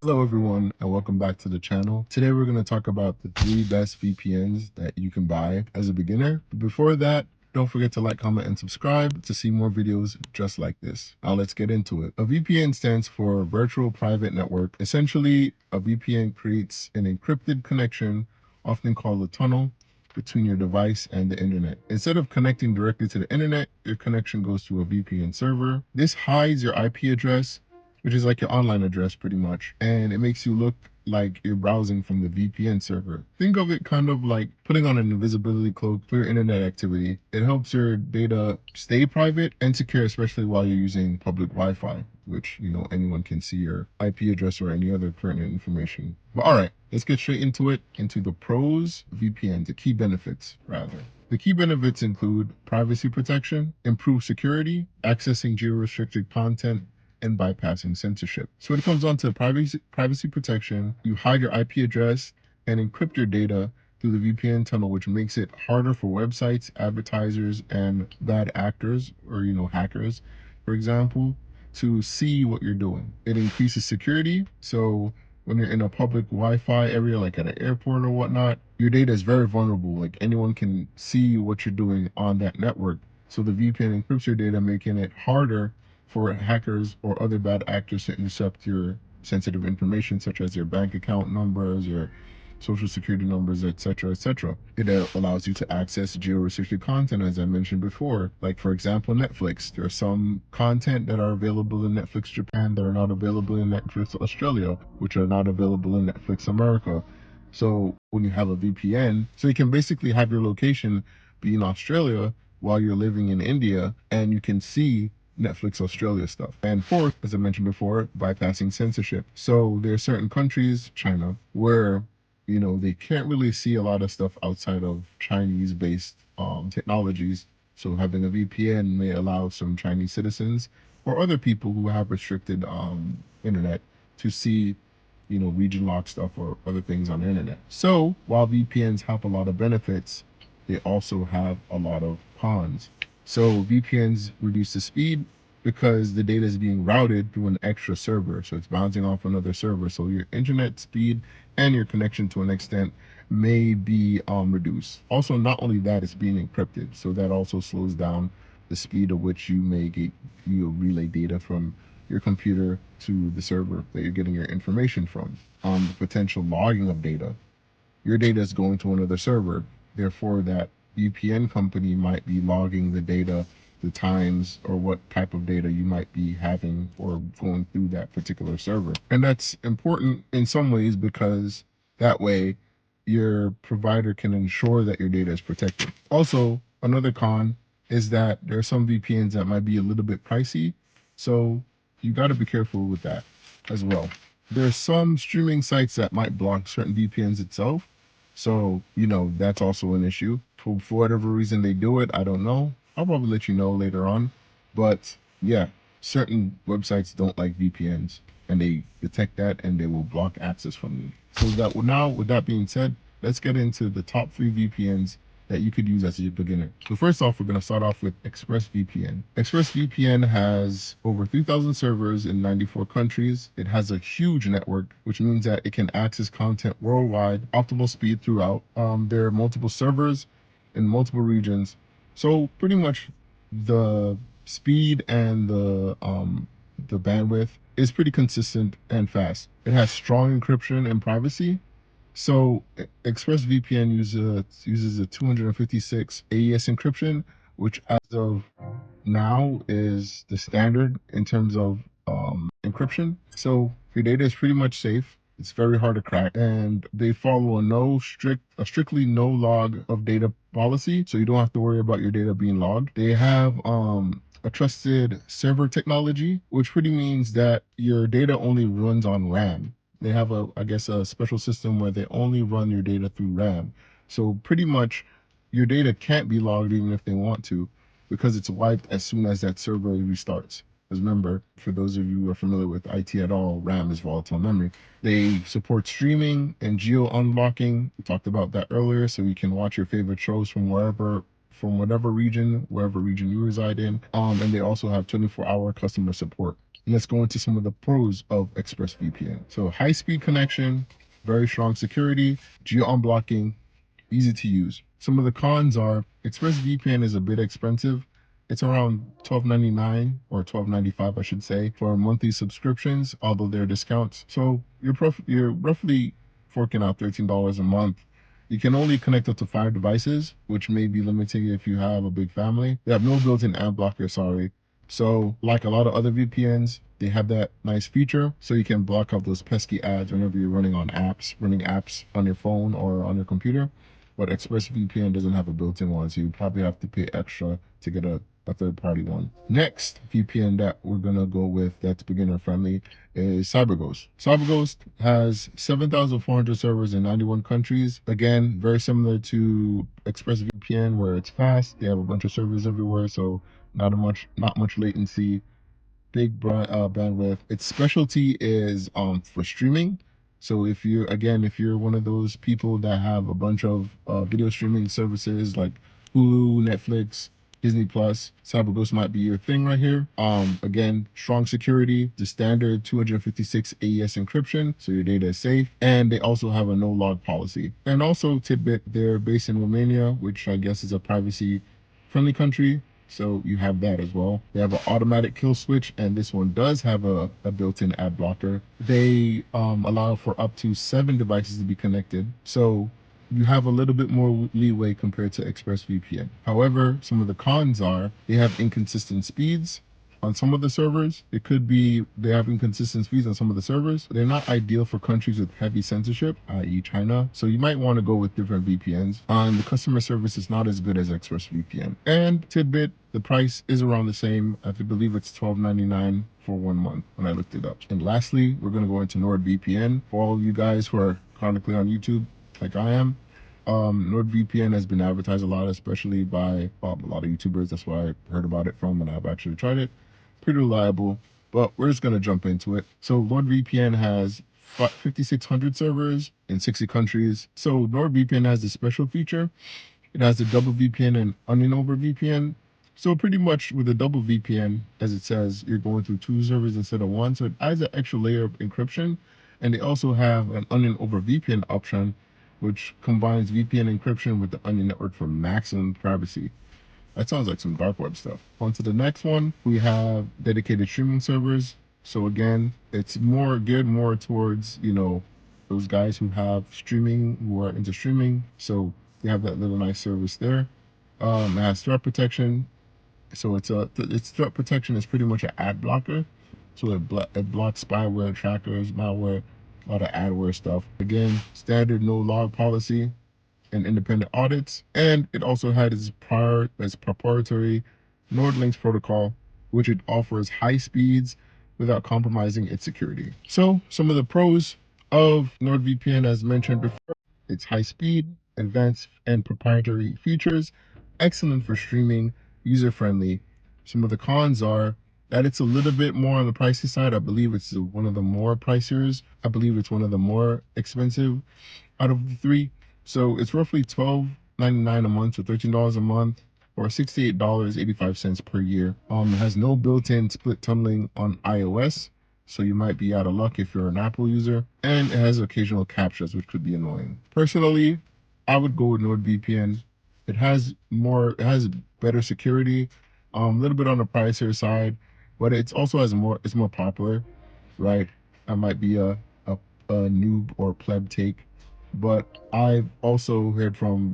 Hello everyone and welcome back to the channel. Today we're going to talk about the 3 best VPNs that you can buy as a beginner. But before that, don't forget to like, comment, and subscribe to see more videos just like this. Now let's get into it. A VPN stands for Virtual Private Network. Essentially, a VPN creates an encrypted connection, often called a tunnel, between your device and the internet. Instead of connecting directly to the internet, your connection goes to a VPN server. This hides your IP address, which is like your online address pretty much, and it makes you look like you're browsing from the VPN server. Think of it kind of like putting on an invisibility cloak for your internet activity. It helps your data stay private and secure, especially while you're using public Wi-Fi, which, anyone can see your IP address or any other pertinent information. But all right, let's get straight into it, into the pros of VPN, the key benefits rather. The key benefits include privacy protection, improved security, accessing geo-restricted content, and bypassing censorship. So when it comes down to privacy protection, you hide your IP address and encrypt your data through the VPN tunnel, which makes it harder for websites, advertisers, and bad actors or hackers, for example, to see what you're doing. It increases security. So when you're in a public Wi-Fi area, like at an airport or whatnot, your data is very vulnerable. Like anyone can see what you're doing on that network. So the VPN encrypts your data, making it harder for hackers or other bad actors to intercept your sensitive information, such as your bank account numbers, your social security numbers, etc., etc. It allows you to access geo-restricted content, as I mentioned before. Like, for example, Netflix. There are some content that are available in Netflix Japan that are not available in Netflix Australia, which are not available in Netflix America. So when you have a VPN, so you can basically have your location be in Australia while you're living in India, and you can see Netflix Australia stuff. And fourth, as I mentioned before, bypassing censorship. So there are certain countries, China, where they can't really see a lot of stuff outside of Chinese-based technologies. So having a VPN may allow some Chinese citizens or other people who have restricted internet to see region lock stuff or other things on the internet. So while VPNs have a lot of benefits, they also have a lot of cons. So VPNs reduce the speed because the data is being routed through an extra server. So it's bouncing off another server. So your internet speed and your connection to an extent may be reduced. Also, not only that, it's being encrypted. So that also slows down the speed at which you may get relay data from your computer to the server that you're getting your information from. The potential logging of data. Your data is going to another server. Therefore, that VPN company might be logging the data, the times, or what type of data you might be having or going through that particular server. And that's important in some ways because that way your provider can ensure that your data is protected. Also, another con is that there are some VPNs that might be a little bit pricey. So you got to be careful with that as well. There's some streaming sites that might block certain VPNs itself. So, that's also an issue. For whatever reason they do it, I don't know. I'll probably let you know later on. But yeah, certain websites don't like VPNs and they detect that and they will block access from you. So that now, with that being said, let's get into the top 3 VPNs that you could use as a beginner. So first off, we're going to start off with ExpressVPN. ExpressVPN has over 3,000 servers in 94 countries. It has a huge network, which means that it can access content worldwide, optimal speed throughout. There are multiple servers in multiple regions. So pretty much the speed and the bandwidth is pretty consistent and fast. It has strong encryption and privacy, so ExpressVPN uses a 256 AES encryption, which as of now is the standard in terms of encryption. So your data is pretty much safe. It's very hard to crack, and they follow a strictly no log of data policy, so you don't have to worry about your data being logged. They have a trusted server technology, which pretty means that your data only runs on RAM. They have I guess, a special system where they only run your data through RAM. So pretty much your data can't be logged even if they want to, because it's wiped as soon as that server restarts. Because remember, for those of you who are familiar with IT at all, RAM is volatile memory. They support streaming and geo unlocking. We talked about that earlier, so you can watch your favorite shows from whatever region you reside in. And they also have 24-hour customer support. And let's go into some of the pros of ExpressVPN. So high-speed connection, very strong security, geo-unblocking, easy to use. Some of the cons are ExpressVPN is a bit expensive. It's around $12.99 or $12.95, I should say, for monthly subscriptions, although there are discounts. So you're roughly forking out $13 a month. You can only connect up to 5 devices, which may be limiting if you have a big family. They have no built-in ad blocker, sorry. So like a lot of other VPNs, they have that nice feature so you can block out those pesky ads whenever you're running apps on your phone or on your computer. But ExpressVPN doesn't have a built-in one, so you probably have to pay extra to get a third-party one. Next VPN that we're gonna go with that's beginner friendly is CyberGhost. CyberGhost has 7,400 servers in 91 countries. Again, very similar to ExpressVPN where it's fast. They have a bunch of servers everywhere, so not much latency, big bandwidth. Its specialty is for streaming. So if you're one of those people that have a bunch of video streaming services like Hulu, Netflix, Disney Plus, CyberGhost might be your thing right here. Again, strong security, the standard 256 AES encryption, so your data is safe, and they also have a no log policy. And also tidbit, they're based in Romania, which I guess is a privacy friendly country. So you have that as well. They have an automatic kill switch, and this one does have a built-in ad blocker. They allow for up to 7 devices to be connected. So you have a little bit more leeway compared to ExpressVPN. However, some of the cons are they have inconsistent speeds on some of the servers. It could be they have inconsistent speeds on some of the servers. They're not ideal for countries with heavy censorship, i.e. China. So you might want to go with different VPNs. And the customer service is not as good as ExpressVPN. And tidbit, the price is around the same. I believe it's $12.99 for 1 month when I looked it up. And lastly, we're going to go into NordVPN. For all of you guys who are chronically on YouTube, like I am, NordVPN has been advertised a lot, especially by a lot of YouTubers. That's why I heard about it from, and I've actually tried it. Pretty reliable, but we're just going to jump into it. So NordVPN has 5,600 servers in 60 countries. So NordVPN has this special feature. It has a double VPN and onion over VPN. So pretty much with a double VPN, as it says, you're going through 2 servers instead of 1. So it adds an extra layer of encryption. And they also have an onion over VPN option, which combines VPN encryption with the onion network for maximum privacy. That sounds like some dark web stuff. On to the next one, we have dedicated streaming servers. So again, it's more geared more towards, those guys who have streaming, who are into streaming. So they have that little nice service there. It has threat protection. So its threat protection is pretty much an ad blocker. So it blocks spyware, trackers, malware, a lot of adware stuff. Again, standard no log policy and independent audits, and it also had its proprietary NordLynx protocol, which it offers high speeds without compromising its security. So some of the pros of NordVPN, as mentioned before, it's high speed, advanced and proprietary features, excellent for streaming, user friendly. Some of the cons are that it's a little bit more on the pricey side. I believe it's one of the more pricier. I believe it's one of the more expensive out of the 3. So it's roughly $12.99 a month, so $13 a month, or $68.85 per year. It has no built-in split tunneling on iOS, so you might be out of luck if you're an Apple user, and it has occasional captchas, which could be annoying. Personally, I would go with NordVPN. It has better security, a little bit on the pricier side, but it's more popular, right? I might be a noob or pleb take, but I've also heard from,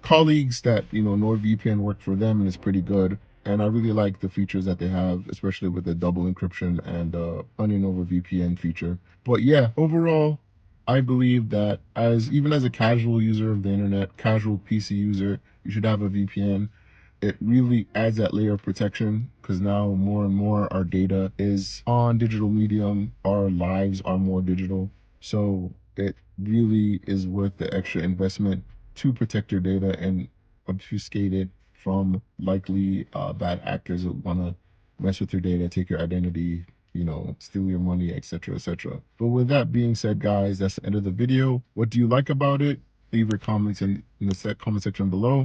colleagues that, NordVPN worked for them and it's pretty good. And I really like the features that they have, especially with the double encryption and onion over VPN feature. But yeah, overall, I believe that even as a casual user of the internet, casual PC user, you should have a VPN. It really adds that layer of protection because now more and more our data is on digital medium. Our lives are more digital. So it really is worth the extra investment to protect your data and obfuscate it from likely bad actors that want to mess with your data, take your identity, steal your money, etc., etc. But with that being said, guys, that's the end of the video. What do you like about it? Leave your comments in the comment section below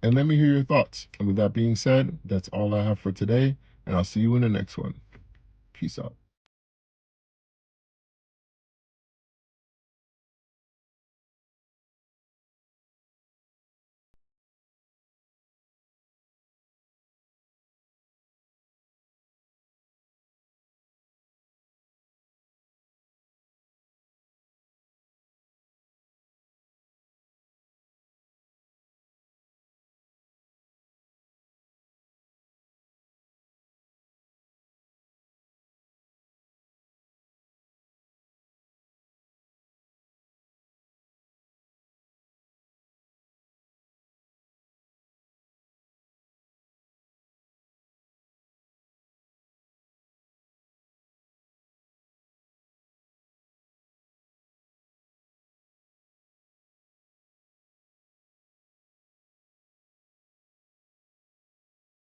and let me hear your thoughts. And with that being said, that's all I have for today, and I'll see you in the next one. Peace out.